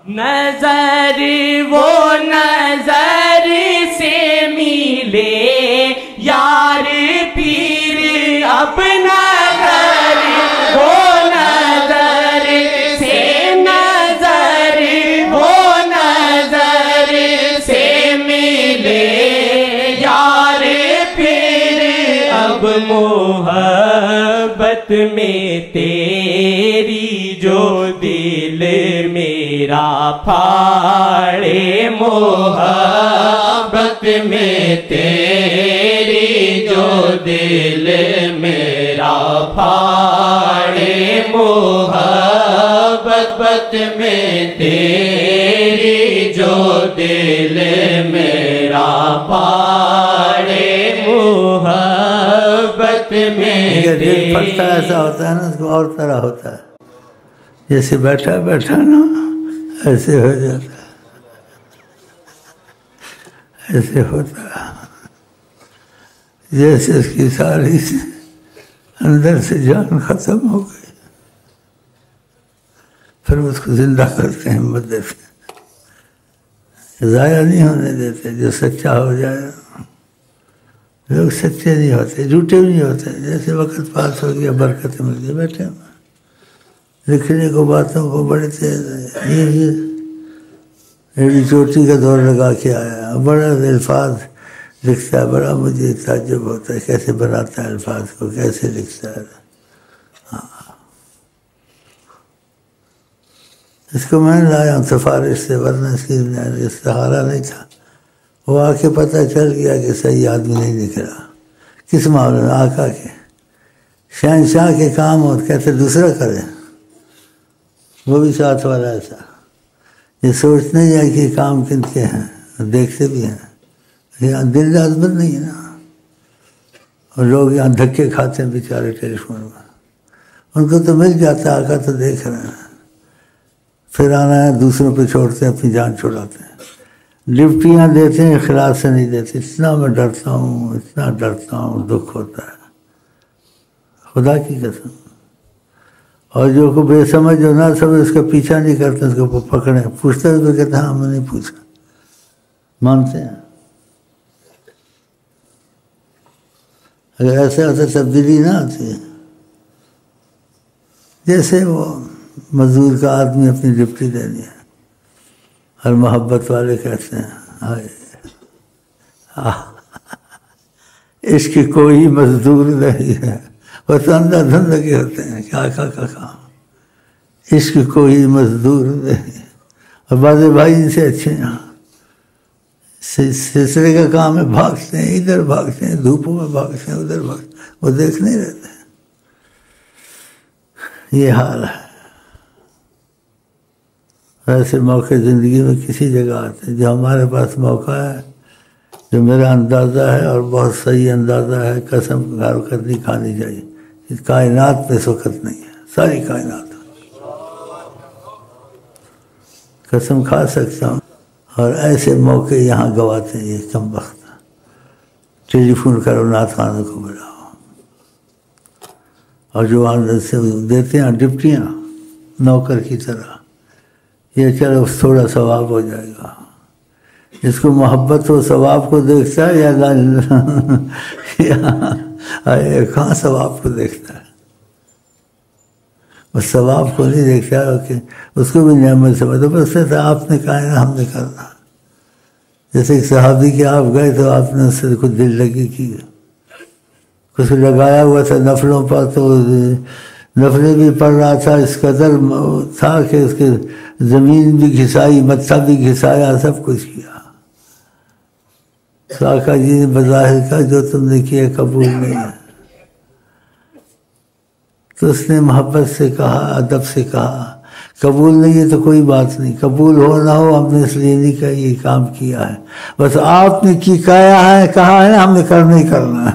نظر وہ نظر سے ملے یار پیر اب نظر وہ نظر سے نظر وہ نظر سے ملے یار پیر اب محبت میں تیری جو دل میرا پھاڑے محبت میں تیری جو دل میرا پھاڑے محبت میں تیری جو دل میرا پھاڑے محبت میں دل پھٹتا ایسا ہوتا ہے نا، اس کو اور طرح ہوتا ہے، جیسے بیٹھا بیٹھا نا ایسے ہو جاتا ہے، ایسے ہوتا ہے جیسے اس کی ساری اندر سے جان ختم ہو گئی، پھر اس کو زندہ کرتے ہیں، ہمت دیتے ہیں، ضائع نہیں ہونے دیتے۔ جو سچا ہو جائے، لوگ سچے نہیں ہوتے، جھوٹے بھی نہیں ہوتے، جیسے وقت پاس ہو گیا برکت مل گئی، بیٹھے لکھنے کو باتوں کو بڑے تیز ہے، یہ ایڈی چوٹی کا دور لگا کے آیا، بڑا الفاظ لکھتا ہے، بڑا مجھے تعجب ہوتا ہے کیسے بناتا ہے الفاظ کو، کیسے لکھتا ہے۔ اس کو میں نے لایا ہوں سفارش سے، ورنہ اس کی استخارہ نہیں تھا، وہ آ کے پتہ چل گیا کہ صحیح آدمی نہیں نکلا۔ کس معاملے میں؟ آقا کے شہنشاہ کے کام اور کہتے دوسرا کرے، وہ بھی ساتھ والا ایسا، یہ سوچتے نہیں ہے کہ کام کن کے ہیں، دیکھتے بھی ہیں، یہاں دل عظمت نہیں ہے نا، اور لوگ یہاں دھکے کھاتے ہیں بیچارے ٹیلی فون میں، ان کو تو مل جاتا ہے، آقا تو دیکھ رہے ہیں، پھر آنا ہے دوسروں پہ چھوڑتے ہیں، اپنی جان چھوڑاتے ہیں، ڈپٹیاں دیتے ہیں، اخلاص سے نہیں دیتے۔ اتنا میں ڈرتا ہوں، اتنا ڈرتا ہوں، دکھ ہوتا ہے خدا کی قسم۔ اور جو کو بے سمجھ جو نہ سمجھ اس کا پیچھا نہیں کرتے، اس کو پکڑیں، پوچھتے ہیں تو کہتے ہیں ہم نے نہیں پوچھا، مانتے ہیں۔ اگر ایسا ہوتا تبدیلی نہ آتی ہے، جیسے وہ مزدور کا آدمی اپنی ڈپٹی دینی ہے، اور محبت والے کہتے ہیں عشق کی کوئی مزدور نہیں ہے، وہ تو اندھا دھند لگے ہوتے ہیں کہ آقا کا کام، عشق کی کوئی مزدور نہیں، اور بعض بھائی ان سے اچھے ہیں، سلسلے کا کام ہے، بھاگتے ہیں، ادھر بھاگتے ہیں، دھوپوں میں بھاگتے ہیں، ادھر بھاگتے ہیں، وہ دیکھ نہیں رہتے۔ یہ حال ہے۔ ایسے موقع زندگی میں کسی جگہ آتے ہیں، جو ہمارے پاس موقع ہے، جو میرا اندازہ ہے اور بہت صحیح اندازہ ہے، قسم نہیں کھانی چاہیے، اس کائنات میں اس وقت نہیں ہے، ساری کائنات قسم کھا سکتا ہوں، اور ایسے موقع یہاں گواتے ہیں یہ کم وقت۔ ٹیلی فون کرو، نعت خوانوں کو بلاؤ، اور جو سے دیتے ہیں ڈپٹیاں نوکر کی طرح، یہ چلو تھوڑا ثواب ہو جائے گا۔ جس کو محبت ہو ثواب کو دیکھتا ہے، یا کہاں ثواب کو دیکھتا ہے؟ وہ ثواب کو نہیں دیکھتا ہے، کہ اس کو بھی نعمت سمجھتا، بس آپ نے کہا ہے ہم نے کرنا۔ جیسے ایک صحابی کے آپ گئے تو آپ نے اس سے کچھ دل لگی کی، کچھ لگایا ہوا تھا نفلوں پر، تو نفلیں بھی پڑھ رہا تھا، اس قدر تھا کہ اس کے زمین بھی گھسائی، متھا بھی گھسایا، سب کچھ کیا۔ تو آقا جی نے بظاہر کا جو تم نے کیا قبول نہیں ہے، تو اس نے محبت سے کہا، ادب سے کہا، قبول نہیں ہے تو کوئی بات نہیں، قبول ہو نہ ہو ہم نے اس لیے نہیں کہا، یہ کام کیا ہے، بس آپ نے کی کہا ہے نا، ہم نے کرنا ہی کرنا ہے۔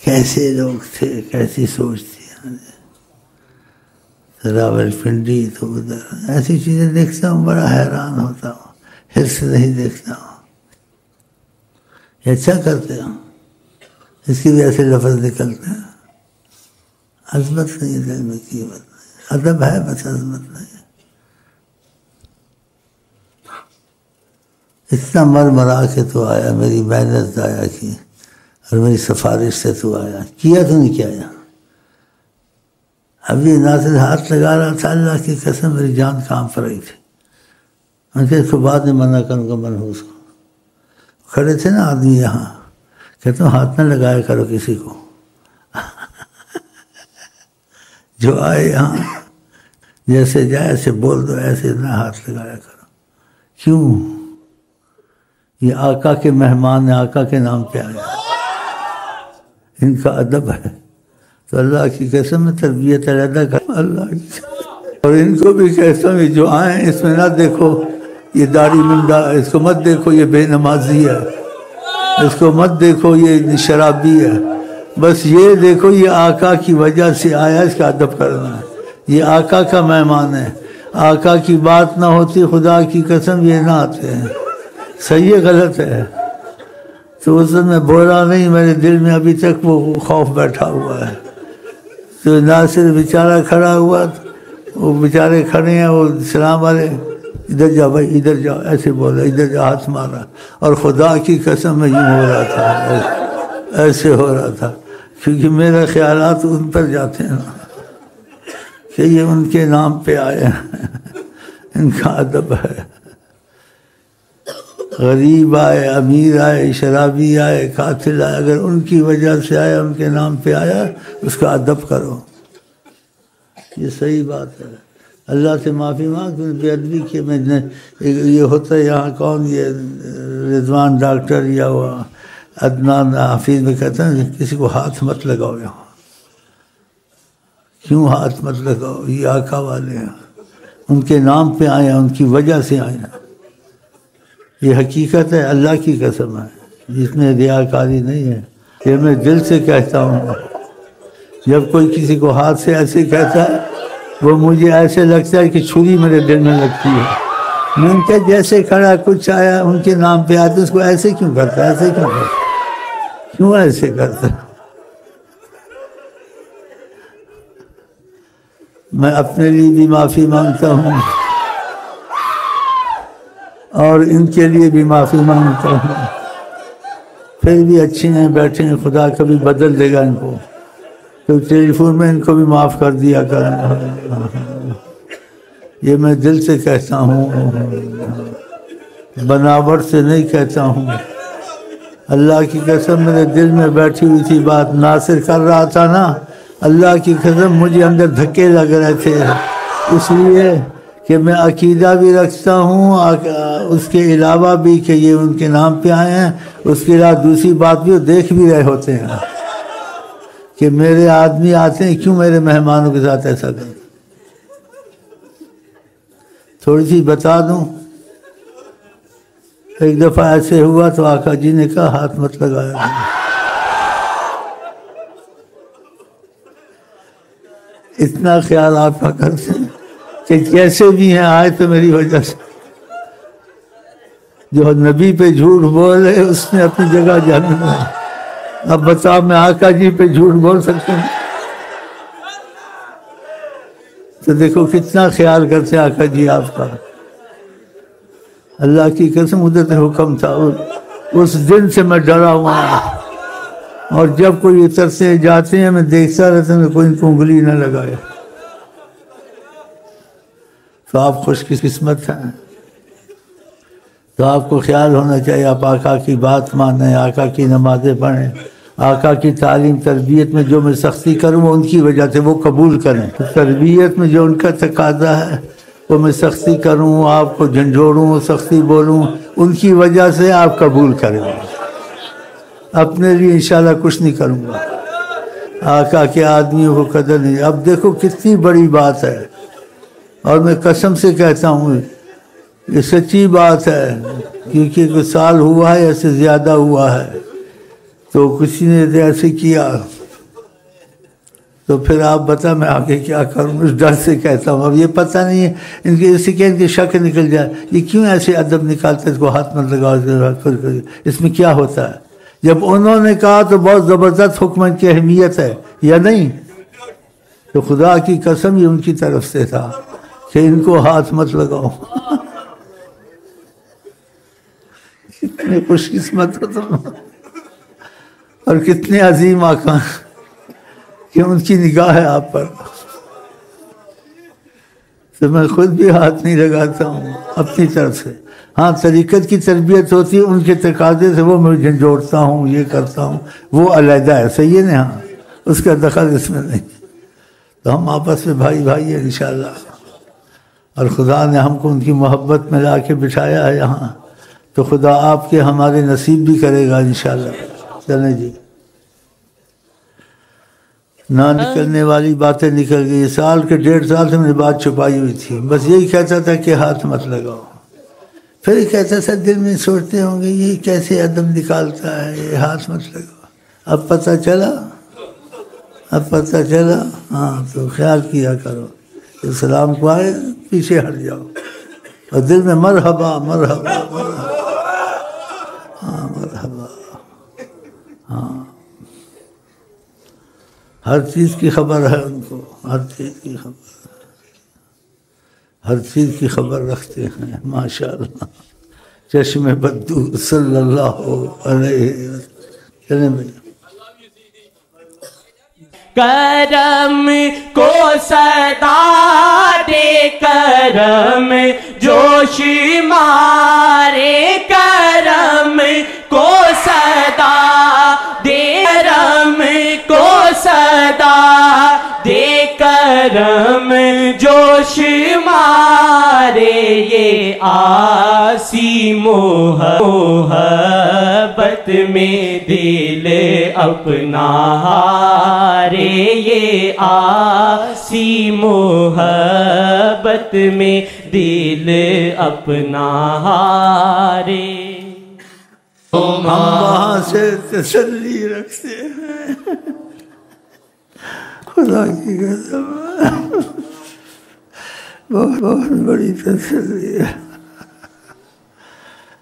کیسے لوگ تھے، کیسی سوچ تھی، راول پنڈی تو ادھر، ایسی چیزیں دیکھتا ہوں بڑا حیران ہوتا ہوں، حرص نہیں دیکھتا ہوں، یہ اچھا کرتے ہوں، اس کی بھی ایسے لفظ نکلتے ہیں، عظمت نہیں ہے دل میں، قیمت نہیں، ادب ہے بس عظمت نہیں ہے۔ اتنا مرا کے تو آیا، میری محنت ضائع کی اور میری سفارش سے تو آیا، کیا تو نہیں کیا یہاں؟ اب یہ ناصر ہاتھ لگا رہا تھا، اللہ کی قسم میری جان کانپ رہی تھی۔ ان کے اس کو بعد میں منع کروں گا منحوس کو۔ کھڑے تھے نا آدمی یہاں، کہتا ہوں ہاتھ نہ لگایا کرو کسی کو، جو آئے یہاں جیسے جائے ایسے بول دو، ایسے نہ ہاتھ لگایا کرو۔ کیوں؟ یہ آقا کے مہمان ہیں، آقا کے نام پہ آئے، ان کا ادب ہے۔ تو اللہ کی قسم میں تربیت علیحدہ کر اللہ کی، اور ان کو بھی کہتا ہوں جو آئیں اس میں نہ دیکھو یہ داڑھی منڈا، اس کو مت دیکھو یہ بے نمازی ہے، اس کو مت دیکھو یہ شرابی ہے، بس یہ دیکھو یہ آقا کی وجہ سے آیا، اس کا ادب کرنا ہے، یہ آقا کا مہمان ہے۔ آقا کی بات نہ ہوتی خدا کی قسم یہ نہ آتے ہیں۔ صحیح ہے غلط ہے؟ تو اس دن میں بولا نہیں، میرے دل میں ابھی تک وہ خوف بیٹھا ہوا ہے۔ تو ناصر بیچارہ کھڑا ہوا، وہ بیچارے کھڑے ہیں، وہ سلام والے، ادھر جا بھائی ادھر جاؤ، ایسے بولا، ادھر جا، ہاتھ مارا، اور خدا کی قسم میں یوں ہو رہا تھا، ایسے ہو رہا تھا، کیونکہ میرے خیالات ان پر جاتے ہیں کہ یہ ان کے نام پہ آئے ہیں، ان کا ادب ہے۔ غریب آئے، امیر آئے، شرابی آئے، قاتل آئے، اگر ان کی وجہ سے آیا، ان کے نام پہ آیا، اس کا ادب کرو، یہ صحیح بات ہے۔ اللہ سے معافی مانگ، بے ادبی کی میں نے، یہ ہوتا ہے یہاں کون، یہ رضوان ڈاکٹر یا وہ عدنان حافظ میں کہتے ہیں کسی کو ہاتھ مت لگاؤ یہاں، کیوں ہاتھ مت لگاؤ، یہ آقا والے ہیں، ان کے نام پہ آئے ہیں، ان کی وجہ سے آئے ہیں، یہ حقیقت ہے، اللہ کی قسم ہے، جس میں ریاکاری نہیں ہے، یہ میں دل سے کہتا ہوں۔ جب کوئی کسی کو ہاتھ سے ایسے کہتا ہے، وہ مجھے ایسے لگتا ہے کہ چھری میرے دل میں لگتی ہے، میں ان کے جیسے کھڑا کچھ آیا ان کے نام پہ آتے، اس کو ایسے کیوں کرتا، ایسے کیوں کرتا، کیوں ایسے کرتا؟ میں اپنے لیے بھی معافی مانگتا ہوں اور ان کے لیے بھی معافی مانگتا ہوں، پھر بھی اچھے ہیں، بیٹھے ہیں، خدا کبھی بدل دے گا ان کو، تو ٹیلی فون میں ان کو بھی معاف کر دیا کریں، یہ میں دل سے کہتا ہوں، بناوٹ سے نہیں کہتا ہوں۔ اللہ کی قسم میرے دل میں بیٹھی ہوئی تھی بات، ناصر کر رہا تھا نا، اللہ کی قسم مجھے اندر دھکے لگ رہے تھے، اس لیے کہ میں عقیدہ بھی رکھتا ہوں، اس کے علاوہ بھی کہ یہ ان کے نام پہ آئے ہیں، اس کے علاوہ دوسری بات بھی وہ دیکھ بھی رہے ہوتے ہیں کہ میرے آدمی آتے ہیں، کیوں میرے مہمانوں کے ساتھ ایسا کریں۔ تھوڑی سی بتا دوں، ایک دفعہ ایسے ہوا تو آقا جی نے کہا ہاتھ مت لگایا، اتنا خیال آپ کا کرتے ہیں کہ کیسے بھی ہیں آئے تو میری وجہ سے، جو نبی پہ جھوٹ بولے اس نے اپنی جگہ جہنم ہے۔ اب بتاؤ میں آقا جی پہ جھوٹ بول سکتا ہوں؟ تو دیکھو کتنا خیال کرتے ہیں آقا جی آپ کا، اللہ کی قسم ادھر سے حکم تھا، اس دن سے میں ڈرا ہوا ہوں، اور جب کوئی اترتے جاتے ہیں میں دیکھتا رہتا ہوں کہ کوئی ان کو انگلی نہ لگائے۔ تو آپ خوش قسمت ہیں، تو آپ کو خیال ہونا چاہیے آپ آقا کی بات مانیں، آقا کی نمازیں پڑھیں، آقا کی تعلیم تربیت میں جو میں سختی کروں وہ ان کی وجہ سے وہ قبول کریں، تربیت میں جو ان کا تقاضا ہے وہ میں سختی کروں، آپ کو جھنجھوڑوں، سختی بولوں، ان کی وجہ سے آپ قبول کریں، اپنے لیے انشاءاللہ کچھ نہیں کروں گا، آقا کے آدمیوں کو قدر نہیں۔ اب دیکھو کتنی بڑی بات ہے، اور میں قسم سے کہتا ہوں یہ سچی بات ہے، کیونکہ کچھ سال ہوا ہے ایسے زیادہ ہوا ہے، تو کسی نے ایسے کیا تو پھر آپ بتا میں آگے کیا کروں، اس ڈر سے کہتا ہوں۔ اب یہ پتہ نہیں ہے ان کے، اس سے کیا ان کی شک نکل جائے، یہ کیوں ایسے ادب نکالتے ہیں، اس کو ہاتھ مت لگاؤ، اس میں کیا ہوتا ہے؟ جب انہوں نے کہا تو بہت زبردست حکم کی اہمیت ہے یا نہیں؟ تو خدا کی قسم یہ ان کی طرف سے تھا کہ ان کو ہاتھ مت لگاؤ۔ کتنے خوش قسمت ہو تم، اور کتنے عظیم آقا کہ ان کی نگاہ ہے آپ پر. تو میں خود بھی ہاتھ نہیں لگاتا ہوں اپنی طرف سے. ہاں طریقت کی تربیت ہوتی ہے، ان کے تقاضے سے وہ میں جھنجھوڑتا ہوں، یہ کرتا ہوں، وہ علیحدہ ہے، صحیح ہے نا؟ ہاں اس کا دخل اس میں نہیں. تو ہم آپس میں بھائی بھائی ہیں انشاءاللہ، اور خدا نے ہم کو ان کی محبت میں لا کے بٹھایا ہے یہاں، تو خدا آپ کے ہمارے نصیب بھی کرے گا انشاءاللہ. چلیں جی، نہ نکلنے والی باتیں نکل گئی. سال کے 1.5 سال سے میں نے بات چھپائی ہوئی تھی، بس یہی کہتا تھا کہ ہاتھ مت لگاؤ. پھر یہ کہتا تھا دل میں سوچتے ہوں گے یہ کیسے عدم نکالتا ہے، یہ ہاتھ مت لگاؤ. اب پتہ چلا، ہاں تو خیال کیا کرو، اسلام کو آئے پیچھے ہٹ جاؤ، اور دل میں مرحبا مرحبا مرحبا، ہاں مرحبا. ہاں ہر چیز کی خبر ہے ان کو، ہر چیز کی خبر رکھتے ہیں ماشاءاللہ. چشم بدو صلی اللہ علیہ وسلم. چلیں بھائی، کرم کو صدا دے، کرم جوش مارے، کرم کو صدا دے، کرم کو صدا دے، کرم جوش مارے. یہ آسی محبت میں دل اپنا ہارے، یہ آسی محبت میں دل اپنا ہارے. ہم وہاں سے تسلی رکھتے ہیں، خدا کی قسم بہت بڑی تسلی ہے.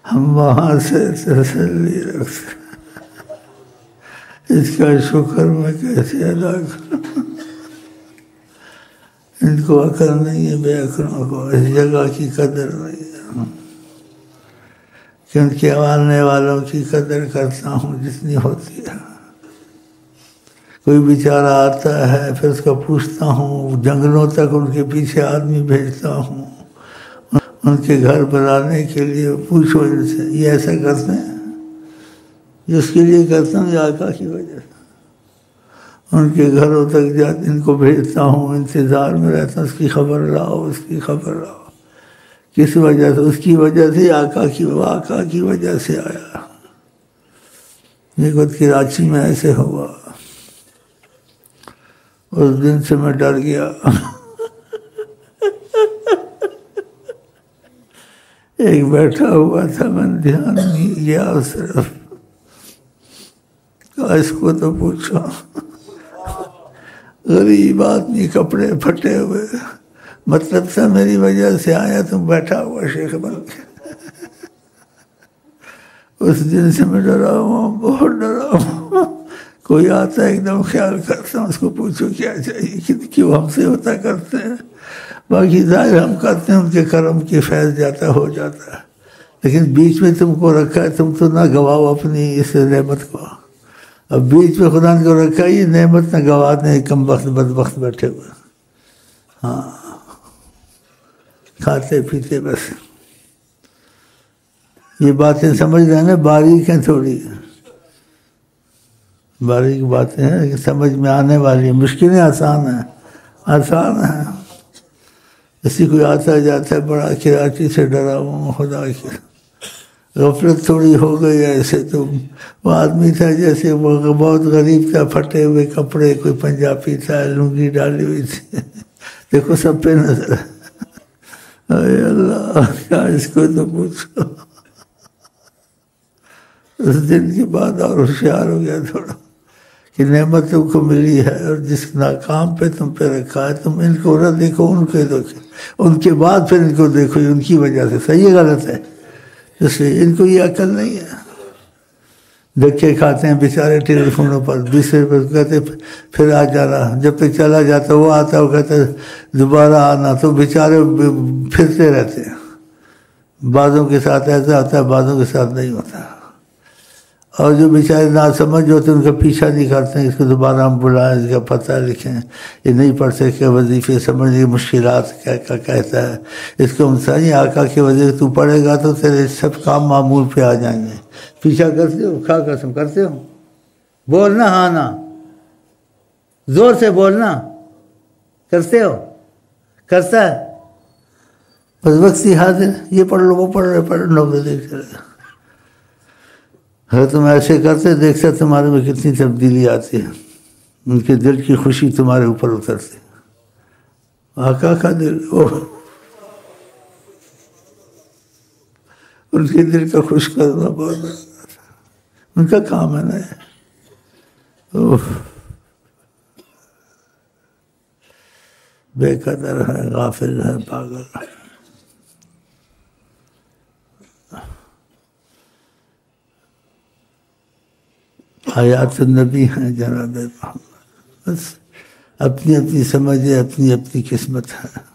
ہم وہاں سے تسلی رکھتے ہیں، اس کا شکر میں کیسے ادا کروں. ان کو عقل نہیں ہے، بے عقلوں کو اس جگہ کی قدر نہیں ہے، کہ ان کے ماننے والوں کی قدر کرتا ہوں جتنی ہوتی ہے. کوئی بیچارہ آتا ہے پھر اس کا پوچھتا ہوں، جنگلوں تک ان کے پیچھے آدمی بھیجتا ہوں ان کے گھر بنانے کے لیے. پوچھو ان سے یہ ایسا کرتے ہیں، جس کے لیے کرتا ہوں یہ آقا کی وجہ سے. ان کے گھروں تک جاتے ان کو بھیجتا ہوں، انتظار میں رہتا ہوں اس کی خبر لاؤ، اس کی خبر لاؤ. کس وجہ سے؟ اس کی وجہ سے، آقا کی وجہ سے آیا. یہ خود کراچی میں ایسے ہوا، اس دن سے میں ڈر گیا. ایک بیٹھا ہوا تھا، میں دھیان نہیں گیا اس طرف. اس کو تو پوچھو، غریب آدمی، کپڑے پھٹے ہوئے، مطلب تھا میری وجہ سے آیا، تم بیٹھا ہوا شیخ بن کے. اس دن سے میں ڈرا ہوں، بہت ڈرا ہوں. کوئی آتا ہے ایک دم خیال کرتا ہوں، اس کو پوچھو کیا چاہیے، کیوں ہم سے ہوتا کرتے ہیں. باقی ظاہر ہم کرتے ہیں، ان کے کرم کی فیض جاتا ہو جاتا ہے. لیکن بیچ میں تم کو رکھا ہے، تم تو نہ گواؤ اپنی اس نعمت کو. اب بیچ میں خدا نے کو رکھا ہے، یہ نعمت نہ گوانے، کم وقت بدبخت بیٹھے ہوئے. ہاں کھاتے پیتے بس. یہ باتیں سمجھ رہے ہیں نا، باریک ہیں تھوڑی، باریک باتیں ہیں کہ سمجھ میں آنے والی ہیں. مشکلیں آسان ہیں. اسی کوئی آتا جاتا ہے بڑا کراچی سے ڈرا ہوں، خدا کی غفلت تھوڑی ہو گئی ایسے. تو وہ آدمی تھا جیسے وہ بہت غریب تھا، پھٹے ہوئے کپڑے، کوئی پنجابی تھا، لنگی ڈالی ہوئی تھی. دیکھو سب پہ نظر. اے اللہ، کیا اس کو تو پوچھو. اس دن کے بعد اور ہوشیار ہو گیا تھوڑا، کہ نعمت تم کو ملی ہے، اور جس ناکام پہ تم پہ رکھا ہے، تم ان کو نہ دیکھو، ان کے دیکھو، ان کے بعد پھر ان کو دیکھو. ان کی وجہ سے صحیح غلط ہے، اس لیے ان کو یہ عقل نہیں ہے. دھکے کھاتے ہیں بیچارے ٹیلی فونوں پر، 20 روپئے کہتے پھر آ جانا. جب تک چلا جاتا وہ آتا، وہ کہتا دوبارہ آنا. تو بیچارے پھرتے رہتے ہیں. بعضوں کے ساتھ ایسا ہوتا ہے، بعضوں کے ساتھ نہیں ہوتا، اور جو بیچارے ناسمجھ ہوتے ہیں ان کا پیچھا نہیں کرتے ہیں، اس کو دوبارہ ہم بلائیں، اس کا پتہ لکھیں، یہ نہیں پڑھ سکے وظیفے، سمجھ لیے مشکلات کیا کیا کہتا ہے، اس کو ہم صحیح آقا کے وظیفے تو پڑھے گا تو تیرے سب کام معمول پہ آ جائیں گے۔ پیچھا کرتے ہو؟ کھا قسم کرتے ہو؟ بولنا ہاں نا، زور سے بولنا، کرتے ہو؟ کرتا ہے؟ بس وقتی حاضر، یہ پڑھ لو وہ پڑھ رہے، پڑھ لو دیکھ چلے۔ اگر تم ایسے کرتے دیکھتے تمہارے میں کتنی تبدیلی آتی ہے، ان کے دل کی خوشی تمہارے اوپر اترتی۔ آقا کا دل، ان کے دل کا خوش کرنا بہت ان کا کام ہے نا۔ بے قدر ہے، غافل ہے، پاگل ہے۔ حیات النبی ہیں جناب محمد، بس اپنی اپنی سمجھے، اپنی اپنی قسمت ہے۔